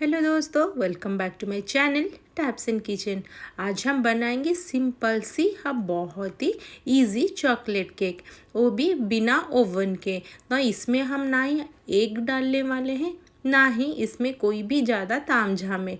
Hello दोस्तों, welcome back to my channel taps and kitchen. आज हम बनाएंगे सिंपल सी बहुत ही इजी चॉकलेट केक, वो भी बिना ओवन के। ना इसमें हम ना ही एग डालने वाले हैं, ना ही इसमें कोई भी ज़्यादा तामझाम है।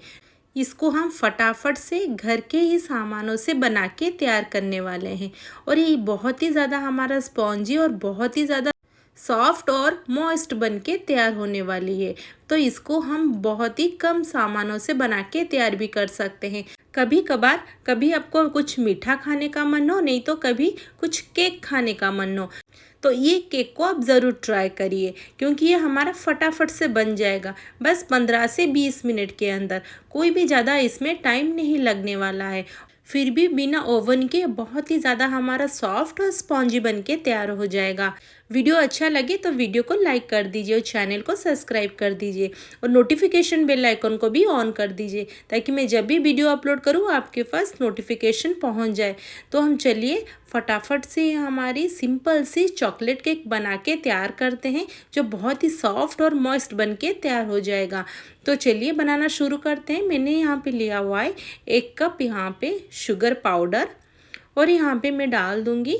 इसको हम फटाफट से घर के ही सामानों से बना के तैयार करने वाले हैं। और ये बहुत ही ज़्यादा हमारा स्पॉन्जी और बहुत ही ज़्यादा सॉफ्ट और मॉइस्ट बन के तैयार होने वाली है। तो इसको हम बहुत ही कम सामानों से बना के तैयार भी कर सकते हैं। कभी कभार कभी आपको कुछ मीठा खाने का मन हो, नहीं तो कभी कुछ केक खाने का मन हो, तो ये केक को आप ज़रूर ट्राई करिए, क्योंकि ये हमारा फटाफट से बन जाएगा। बस 15 से 20 मिनट के अंदर, कोई भी ज़्यादा इसमें टाइम नहीं लगने वाला है। फिर भी बिना ओवन के बहुत ही ज़्यादा हमारा सॉफ्ट और स्पॉन्जी बन के तैयार हो जाएगा। वीडियो अच्छा लगे तो वीडियो को लाइक कर दीजिए और चैनल को सब्सक्राइब कर दीजिए और नोटिफिकेशन बेल आइकन को भी ऑन कर दीजिए, ताकि मैं जब भी वीडियो अपलोड करूँ आपके पास नोटिफिकेशन पहुंच जाए। तो हम चलिए फटाफट से हमारी सिंपल सी चॉकलेट केक बना के तैयार करते हैं, जो बहुत ही सॉफ्ट और मॉइस्ट बन के तैयार हो जाएगा। तो चलिए बनाना शुरू करते हैं। मैंने यहाँ पे लिया हुआ है 1 कप यहाँ पे शुगर पाउडर, और यहाँ पे मैं डाल दूँगी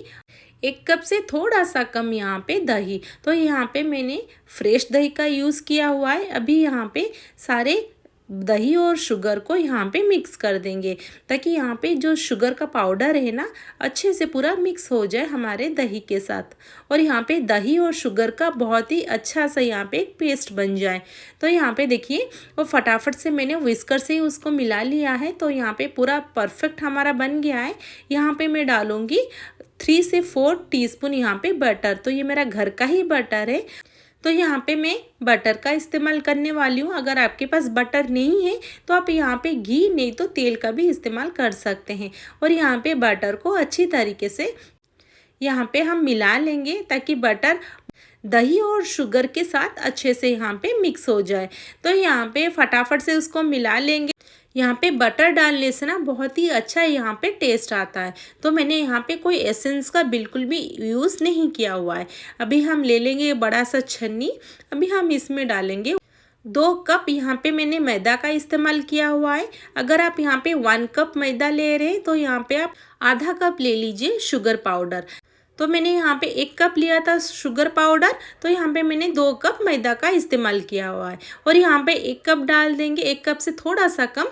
1 कप से थोड़ा सा कम यहाँ पे दही। तो यहाँ पे मैंने फ्रेश दही का यूज़ किया हुआ है। अभी यहाँ पे सारे दही और शुगर को यहाँ पे मिक्स कर देंगे, ताकि यहाँ पे जो शुगर का पाउडर है ना, अच्छे से पूरा मिक्स हो जाए हमारे दही के साथ। और यहाँ पे दही और शुगर का बहुत ही अच्छा सा यहाँ पे एक पेस्ट बन जाए। तो यहाँ पे देखिए, वो फटाफट से मैंने विस्कर से ही उसको मिला लिया है। तो यहाँ पे पूरा परफेक्ट हमारा बन गया है। यहाँ पे मैं डालूँगी 3 से 4 टीस्पून यहाँ पे बटर। तो ये मेरा घर का ही बटर है, तो यहाँ पे मैं बटर का इस्तेमाल करने वाली हूँ। अगर आपके पास बटर नहीं है तो आप यहाँ पे घी नहीं तो तेल का भी इस्तेमाल कर सकते हैं। और यहाँ पे बटर को अच्छी तरीके से यहाँ पे हम मिला लेंगे, ताकि बटर दही और शुगर के साथ अच्छे से यहाँ पे मिक्स हो जाए। तो यहाँ पे फटाफट से उसको मिला लेंगे। यहाँ पे बटर डालने से ना बहुत ही अच्छा यहाँ पे टेस्ट आता है। तो मैंने यहाँ पे कोई एसेंस का बिल्कुल भी यूज़ नहीं किया हुआ है। अभी हम ले लेंगे बड़ा सा छन्नी। अभी हम इसमें डालेंगे 2 कप यहाँ पे मैंने मैदा का इस्तेमाल किया हुआ है। अगर आप यहाँ पे 1 कप मैदा ले रहे हैं तो यहाँ पे आप आधा कप ले लीजिए शुगर पाउडर। तो मैंने यहाँ पे 1 कप लिया था शुगर पाउडर, तो यहाँ पे मैंने 2 कप मैदा का इस्तेमाल किया हुआ है। और यहाँ पे 1 कप डाल देंगे, 1 कप से थोड़ा सा कम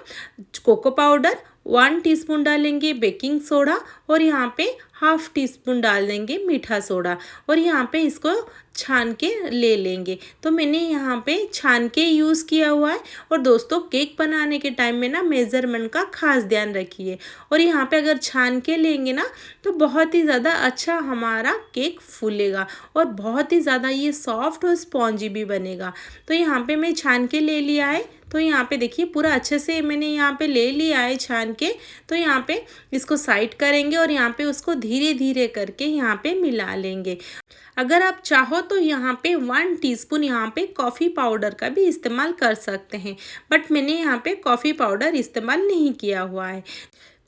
कोको पाउडर, 1 टीस्पून डालेंगे बेकिंग सोडा, और यहाँ पे हाफ टीस्पून डाल देंगे मीठा सोडा। और यहाँ पे इसको छान के ले लेंगे। तो मैंने यहाँ पे छान के यूज़ किया हुआ है। और दोस्तों, केक बनाने के टाइम में ना मेज़रमेंट का खास ध्यान रखिए। और यहाँ पे अगर छान के लेंगे ना, तो बहुत ही ज़्यादा अच्छा हमारा केक फूलेगा और बहुत ही ज़्यादा ये सॉफ्ट और स्पॉन्जी भी बनेगा। तो यहाँ पे मैं छान के ले लिया है। तो यहाँ पे देखिए पूरा अच्छे से मैंने यहाँ पे ले लिया है छान के। तो यहाँ पे इसको साइड करेंगे और यहाँ पे उसको धीरे धीरे करके यहाँ पे मिला लेंगे। अगर आप चाहो तो यहाँ पे 1 टीस्पून यहाँ पे कॉफ़ी पाउडर का भी इस्तेमाल कर सकते हैं, बट मैंने यहाँ पे कॉफ़ी पाउडर इस्तेमाल नहीं किया हुआ है।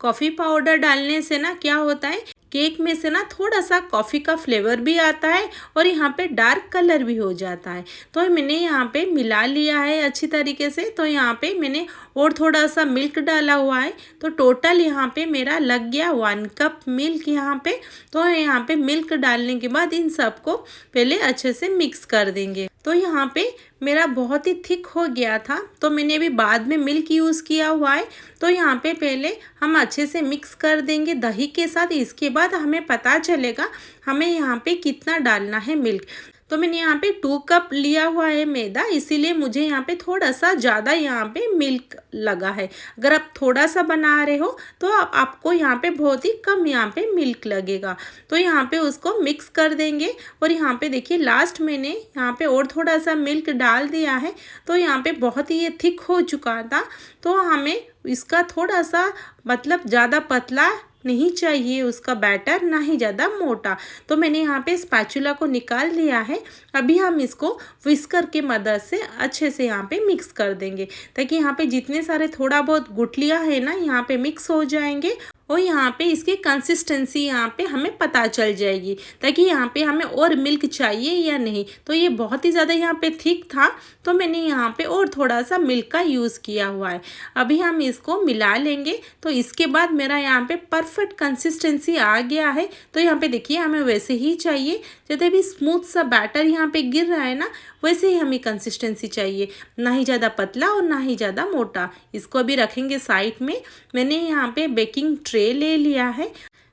कॉफ़ी पाउडर डालने से ना क्या होता है, केक में से ना थोड़ा सा कॉफ़ी का फ्लेवर भी आता है और यहाँ पे डार्क कलर भी हो जाता है। तो मैंने यहाँ पे मिला लिया है अच्छी तरीके से। तो यहाँ पे मैंने और थोड़ा सा मिल्क डाला हुआ है। तो टोटल यहाँ पे मेरा लग गया 1 कप मिल्क यहाँ पे। तो यहाँ पे मिल्क डालने के बाद इन सबको पहले अच्छे से मिक्स कर देंगे। तो यहाँ पे मेरा बहुत ही थिक हो गया था, तो मैंने अभी बाद में मिल्क यूज़ किया हुआ है। तो यहाँ पे पहले हम अच्छे से मिक्स कर देंगे दही के साथ। इसके बाद हमें पता चलेगा हमें यहाँ पे कितना डालना है मिल्क। तो मैंने यहाँ पे 2 कप लिया हुआ है मैदा, इसीलिए मुझे यहाँ पे थोड़ा सा ज़्यादा यहाँ पे मिल्क लगा है। अगर आप थोड़ा सा बना रहे हो तो आपको यहाँ पे बहुत ही कम यहाँ पे मिल्क लगेगा। तो यहाँ पे उसको मिक्स कर देंगे। और यहाँ पे देखिए लास्ट मैंने यहाँ पे और थोड़ा सा मिल्क डाल दिया है। तो यहाँ पे बहुत ही ये थिक हो चुका था। तो हमें इसका थोड़ा सा मतलब ज़्यादा पतला नहीं चाहिए उसका बैटर, ना ही ज़्यादा मोटा। तो मैंने यहाँ पे स्पैचुला को निकाल लिया है। अभी हम इसको विस्कर के मदद से अच्छे से यहाँ पे मिक्स कर देंगे, ताकि यहाँ पे जितने सारे थोड़ा बहुत गुठलियाँ है ना यहाँ पे मिक्स हो जाएंगे और यहाँ पे इसकी कंसिस्टेंसी यहाँ पे हमें पता चल जाएगी, ताकि यहाँ पे हमें और मिल्क चाहिए या नहीं। तो ये बहुत ही ज़्यादा यहाँ पे थिक था, तो मैंने यहाँ पे और थोड़ा सा मिल्क का यूज़ किया हुआ है। अभी हम इसको मिला लेंगे। तो इसके बाद मेरा यहाँ पे परफेक्ट कंसिस्टेंसी आ गया है। तो यहाँ पे देखिए हमें वैसे ही चाहिए, जैसे भी स्मूथ सा बैटर यहाँ पे गिर रहा है ना, वैसे ही हमें कंसिस्टेंसी चाहिए, ना ही ज़्यादा पतला और ना ही ज़्यादा मोटा। इसको अभी रखेंगे साइड में। मैंने यहाँ पे बेकिंग ट्रे ले लिया है,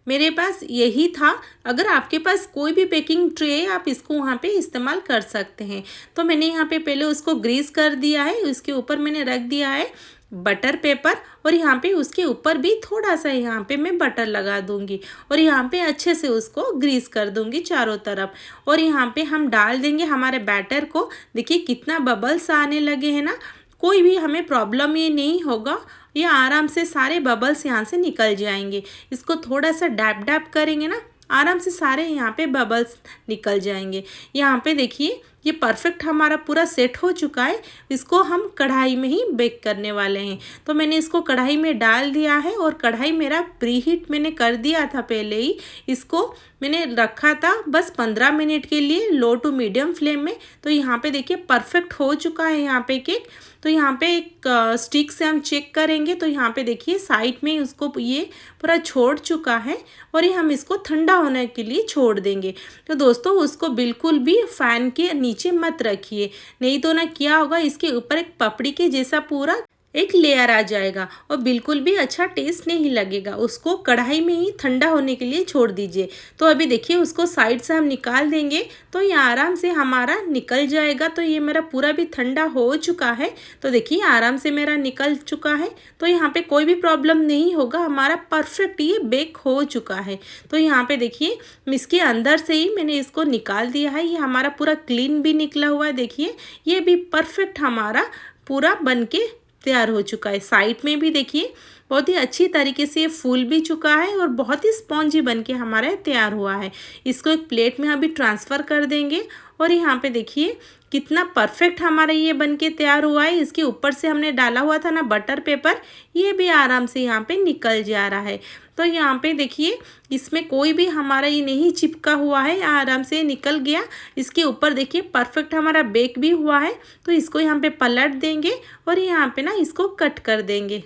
मेरे पास यही था। अगर आपके पास कोई भी बेकिंग ट्रे है, आप इसको वहाँ पे इस्तेमाल कर सकते हैं। तो मैंने यहाँ पे पहले उसको ग्रीस कर दिया है, उसके ऊपर मैंने रख दिया है बटर पेपर, और यहाँ पे उसके ऊपर भी थोड़ा सा यहाँ पे मैं बटर लगा दूंगी, और यहाँ पे अच्छे से उसको ग्रीस कर दूंगी चारों तरफ। और यहाँ पे हम डाल देंगे हमारे बैटर को। देखिए कितना बबल्स आने लगे हैं ना, कोई भी हमें प्रॉब्लम ये नहीं होगा, ये आराम से सारे बबल्स यहाँ से निकल जाएंगे। इसको थोड़ा सा डैप डैप करेंगे ना, आराम से सारे यहाँ पे बबल्स निकल जाएंगे। यहाँ पे देखिए ये परफेक्ट हमारा पूरा सेट हो चुका है। इसको हम कढ़ाई में ही बेक करने वाले हैं। तो मैंने इसको कढ़ाई में डाल दिया है, और कढ़ाई मेरा प्री हीट मैंने कर दिया था पहले ही। इसको मैंने रखा था बस 15 मिनट के लिए लो टू मीडियम फ्लेम में। तो यहाँ पे देखिए परफेक्ट हो चुका है यहाँ पे केक। तो यहाँ पे एक स्टिक से हम चेक करेंगे, तो यहाँ पे देखिए साइड में उसको ये पूरा छोड़ चुका है, और ये हम इसको ठंडा होने के लिए छोड़ देंगे। तो दोस्तों उसको बिल्कुल भी फैन के नीचे मत रखिए, नहीं तो ना क्या होगा, इसके ऊपर एक पपड़ी के जैसा पूरा एक लेयर आ जाएगा, और बिल्कुल भी अच्छा टेस्ट नहीं लगेगा। उसको कढ़ाई में ही ठंडा होने के लिए छोड़ दीजिए। तो अभी देखिए उसको साइड से हम निकाल देंगे, तो ये आराम से हमारा निकल जाएगा। तो ये मेरा पूरा भी ठंडा हो चुका है। तो देखिए आराम से मेरा निकल चुका है। तो यहाँ पे कोई भी प्रॉब्लम नहीं होगा, हमारा परफेक्ट ये बेक हो चुका है। तो यहाँ पे देखिए इसके अंदर से ही मैंने इसको निकाल दिया है। ये हमारा पूरा क्लीन भी निकला हुआ है। देखिए ये भी परफेक्ट हमारा पूरा बन के तैयार हो चुका है। साइड में भी देखिए बहुत ही अच्छी तरीके से ये फूल भी चुका है, और बहुत ही स्पॉन्जी बन के हमारा तैयार हुआ है। इसको एक प्लेट में अभी ट्रांसफ़र कर देंगे। और यहाँ पे देखिए कितना परफेक्ट हमारा ये बन के तैयार हुआ है। इसके ऊपर से हमने डाला हुआ था ना बटर पेपर, ये भी आराम से यहाँ पे निकल जा रहा है। तो यहाँ पे देखिए इसमें कोई भी हमारा ये नहीं चिपका हुआ है, आराम से निकल गया। इसके ऊपर देखिए परफेक्ट हमारा बेक भी हुआ है। तो इसको यहाँ पे पलट देंगे, और यहाँ पे ना इसको कट कर देंगे।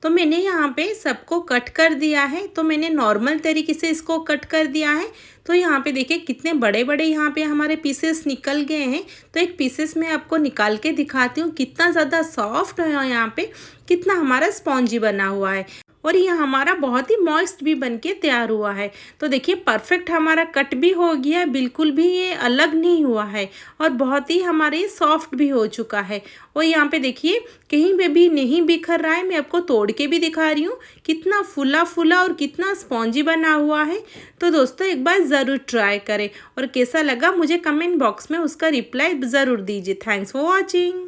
तो मैंने यहाँ पे सबको कट कर दिया है। तो मैंने नॉर्मल तरीके से इसको कट कर दिया है। तो यहाँ पे देखिए कितने बड़े बड़े यहाँ पे हमारे पीसेस निकल गए हैं। तो एक पीसेस मैं आपको निकाल के दिखाती हूँ, कितना ज़्यादा सॉफ्ट है यहाँ पे, कितना हमारा स्पॉन्जी बना हुआ है, और ये हमारा बहुत ही मॉइस्ट भी बन के तैयार हुआ है। तो देखिए परफेक्ट हमारा कट भी हो गया, बिल्कुल भी ये अलग नहीं हुआ है, और बहुत ही हमारे सॉफ्ट भी हो चुका है। और यहाँ पे देखिए कहीं पे भी नहीं बिखर रहा है। मैं आपको तोड़ के भी दिखा रही हूँ, कितना फूला फूला और कितना स्पॉन्जी बना हुआ है। तो दोस्तों एक बार ज़रूर ट्राई करें, और कैसा लगा मुझे कमेंट बॉक्स में उसका रिप्लाई ज़रूर दीजिए। Thanks for watching.